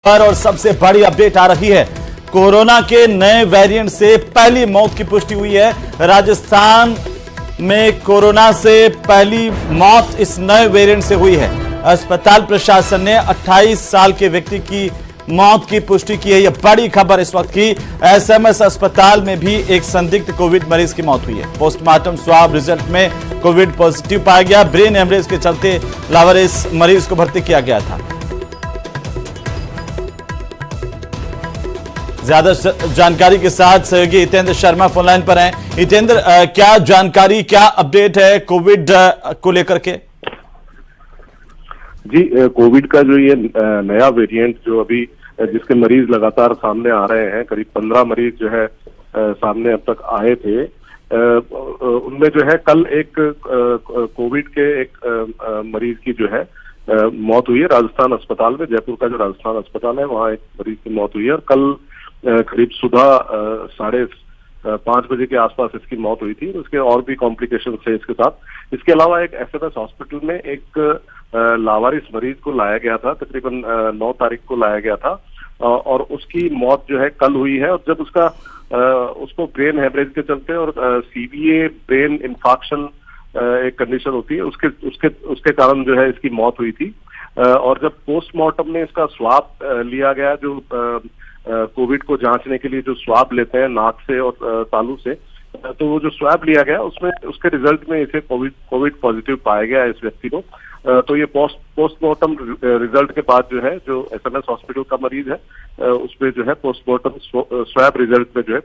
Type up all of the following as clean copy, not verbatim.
और सबसे बड़ी अपडेट आ रही है। कोरोना के नए वेरिएंट से पहली मौत की पुष्टि हुई है। राजस्थान में कोरोना से पहली मौत इस नए वेरिएंट से हुई है। अस्पताल प्रशासन ने 28 साल के व्यक्ति की मौत की पुष्टि की है। यह बड़ी खबर इस वक्त की। एसएमएस अस्पताल में भी एक संदिग्ध कोविड मरीज की मौत हुई है। पोस्टमार्टम स्वाब रिजल्ट में कोविड पॉजिटिव पाया गया। ब्रेन हेमरेज के चलते लावारिस मरीज को भर्ती किया गया था। ज्यादा जानकारी के साथ सहयोगी हितेंद्र शर्मा फोनलाइन पर हैं। हितेंद्र, क्या जानकारी, क्या अपडेट है कोविड को लेकर के? जी, कोविड का जो ये नया वेरिएंट जो अभी जिसके मरीज लगातार सामने आ रहे हैं, करीब 15 मरीज जो है सामने अब तक आए थे। उनमें जो है कल एक कोविड के एक मरीज की जो है मौत हुई है राजस्थान अस्पताल में। जयपुर का जो राजस्थान अस्पताल है वहाँ एक मरीज की मौत हुई है और कल करीब सुबह 5:30 बजे के आसपास इसकी मौत हुई थी। उसके और भी कॉम्प्लिकेशन थे इसके साथ। इसके अलावा एक एसएमएस हॉस्पिटल में एक लावारिस मरीज को लाया गया था, तकरीबन 9 तारीख को लाया गया था और उसकी मौत जो है कल हुई है। और जब उसको ब्रेन हेमरेज के चलते और सीवीए ब्रेन इन्फाक्शन एक कंडीशन होती है, उसके कारण जो है इसकी मौत हुई थी। और जब पोस्टमार्टम में इसका स्वाब लिया गया, जो कोविड को जांचने के लिए जो स्वाब लेते हैं नाक से और तालू से, तो वो जो स्वाब लिया गया उसमें उसके रिजल्ट में इसे कोविड पॉजिटिव पाया गया इस व्यक्ति को। तो ये पोस्टमार्टम रिजल्ट के बाद जो है जो एसएमएस हॉस्पिटल का मरीज है उसमें जो है पोस्टमार्टम स्वैब रिजल्ट में जो है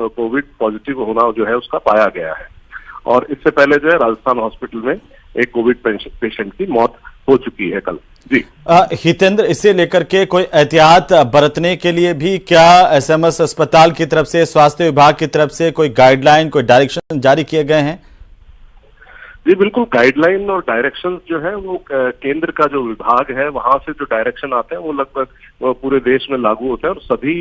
कोविड पॉजिटिव होना जो है उसका पाया गया है। और इससे पहले जो है राजस्थान हॉस्पिटल में एक कोविड पेशेंट की मौत हो चुकी है कल। जी हितेंद्र, इसे लेकर के कोई एहतियात बरतने के लिए भी क्या एसएमएस अस्पताल की तरफ से, स्वास्थ्य विभाग की तरफ से कोई गाइडलाइन, कोई डायरेक्शन जारी किए गए हैं? जी बिल्कुल, गाइडलाइन और डायरेक्शन जो है वो केंद्र का जो विभाग है वहां से जो डायरेक्शन आते हैं वो लगभग पूरे देश में लागू होते हैं और सभी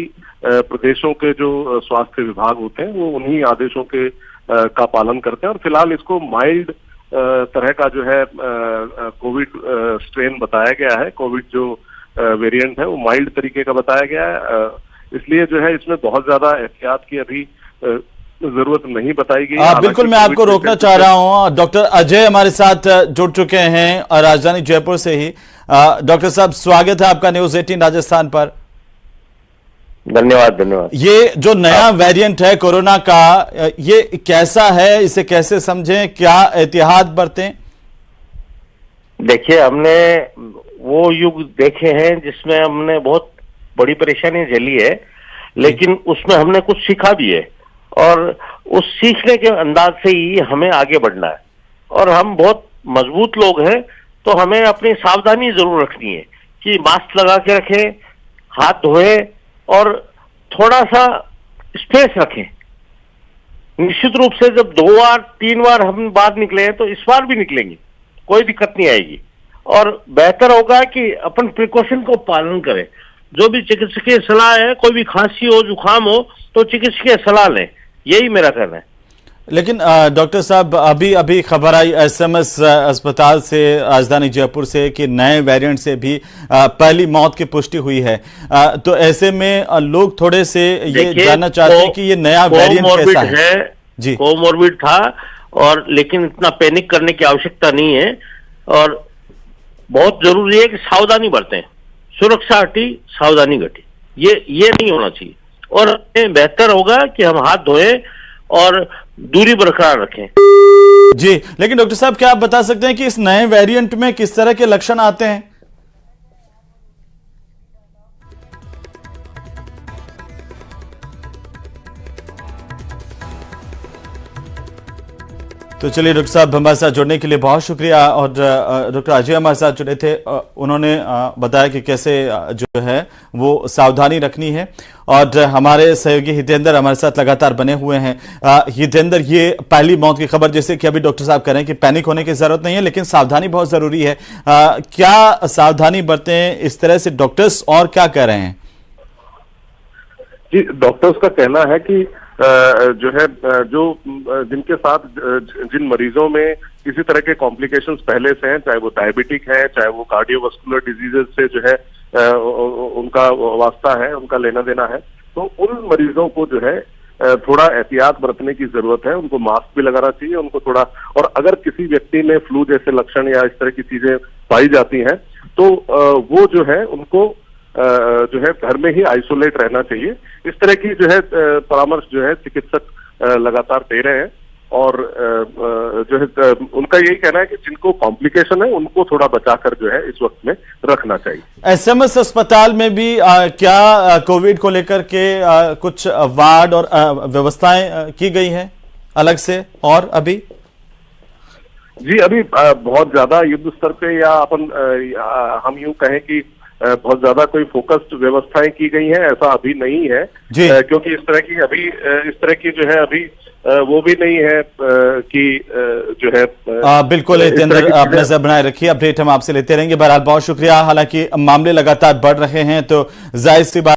प्रदेशों के जो स्वास्थ्य विभाग होते हैं वो उन्हीं आदेशों के का पालन करते हैं। और फिलहाल इसको माइल्ड तरह का जो है कोविड स्ट्रेन बताया गया है। कोविड जो वेरिएंट है वो माइल्ड तरीके का बताया गया है, इसलिए जो है इसमें बहुत ज्यादा एहतियात की अभी जरूरत नहीं बताई गई। बिल्कुल, मैं आपको रोकना चाह रहा हूं। डॉक्टर अजय हमारे साथ जुड़ चुके हैं राजधानी जयपुर से ही। डॉक्टर साहब, स्वागत है आपका न्यूज 18 राजस्थान पर। धन्यवाद। ये जो नया वेरिएंट है कोरोना का, ये कैसा है, इसे कैसे समझें, क्या एहतियात बरतें? देखिए, हमने वो युग देखे हैं जिसमें हमने बहुत बड़ी परेशानी झेली है, लेकिन उसमें हमने कुछ सीखा भी है और उस सीखने के अंदाज से ही हमें आगे बढ़ना है। और हम बहुत मजबूत लोग हैं तो हमें अपनी सावधानी जरूर रखनी है कि मास्क लगा के रखें, हाथ धोए और थोड़ा सा स्पेस रखें। निश्चित रूप से जब 2 बार 3 बार हम बाहर निकले हैं तो इस बार भी निकलेंगे, कोई दिक्कत नहीं आएगी। और बेहतर होगा कि अपन प्रिकॉशन को पालन करें। जो भी चिकित्सकीय सलाह है, कोई भी खांसी हो, जुकाम हो तो चिकित्सकीय सलाह लें, यही मेरा कहना है। लेकिन डॉक्टर साहब, अभी खबर आई एसएमएस अस्पताल से, राजधानी जयपुर से, कि नए वेरिएंट से भी पहली मौत की पुष्टि हुई है। तो ऐसे में लोग थोड़े से ये जानना चाहते हैं कि ये नया वेरिएंट कैसा है? जी, कोमोर्बिड था और लेकिन इतना पैनिक करने की आवश्यकता नहीं है और बहुत जरूरी है कि सावधानी बरतें। सुरक्षा हटी, सावधानी घटी, ये नहीं होना चाहिए। और बेहतर होगा कि हम हाथ धोएं और दूरी बरकरार रखें। जी, लेकिन डॉक्टर साहब, क्या आप बता सकते हैं कि इस नए वेरिएंट में किस तरह के लक्षण आते हैं? तो चलिए, डॉक्टर साहब हमारे साथ जुड़ने के लिए बहुत शुक्रिया। और डॉक्टर अजय हमारे साथ जुड़े थे, उन्होंने बताया कि कैसे जो है वो सावधानी रखनी है। और हमारे सहयोगी हितेंद्र हमारे साथ लगातार बने हुए हैं। हितेंद्र, ये पहली मौत की खबर, जैसे कि अभी डॉक्टर साहब कह रहे हैं कि पैनिक होने की जरूरत नहीं है, लेकिन सावधानी बहुत जरूरी है। क्या सावधानी बरतें, इस तरह से डॉक्टर्स और क्या कह रहे हैं? जी, डॉक्टर्स का कहना है कि जो है जो जिनके साथ जिन मरीजों में किसी तरह के कॉम्प्लिकेशंस पहले से हैं, चाहे वो डायबिटिक है, चाहे वो कार्डियोवास्कुलर डिजीजेस से जो है उनका वास्ता है, उनका लेना देना है, तो उन मरीजों को जो है थोड़ा एहतियात बरतने की जरूरत है। उनको मास्क भी लगाना चाहिए, उनको थोड़ा, और अगर किसी व्यक्ति में फ्लू जैसे लक्षण या इस तरह की चीजें पाई जाती हैं तो वो जो है उनको जो है घर में ही आइसोलेट रहना चाहिए। इस तरह की जो है परामर्श जो है चिकित्सक लगातार दे रहे हैं, और जो है उनका यही कहना है कि जिनको कॉम्प्लिकेशन है उनको थोड़ा बचाकर जो है इस वक्त में रखना चाहिए। एसएमएस अस्पताल में भी क्या कोविड को लेकर के कुछ वार्ड और व्यवस्थाएं की गई हैं अलग से? और अभी जी अभी बहुत ज्यादा युद्ध स्तर पे या हम यूं कहें कि बहुत ज्यादा कोई फोकस्ड व्यवस्थाएं की गई हैं, ऐसा अभी नहीं है क्योंकि इस तरह की जो है अभी वो भी नहीं है कि जो है बिल्कुल हितेंद्र, आप नजर बनाए रखिए, अपडेट हम आपसे लेते रहेंगे। बहरहाल बहुत शुक्रिया। हालांकि मामले लगातार बढ़ रहे हैं तो जाहिर सी बात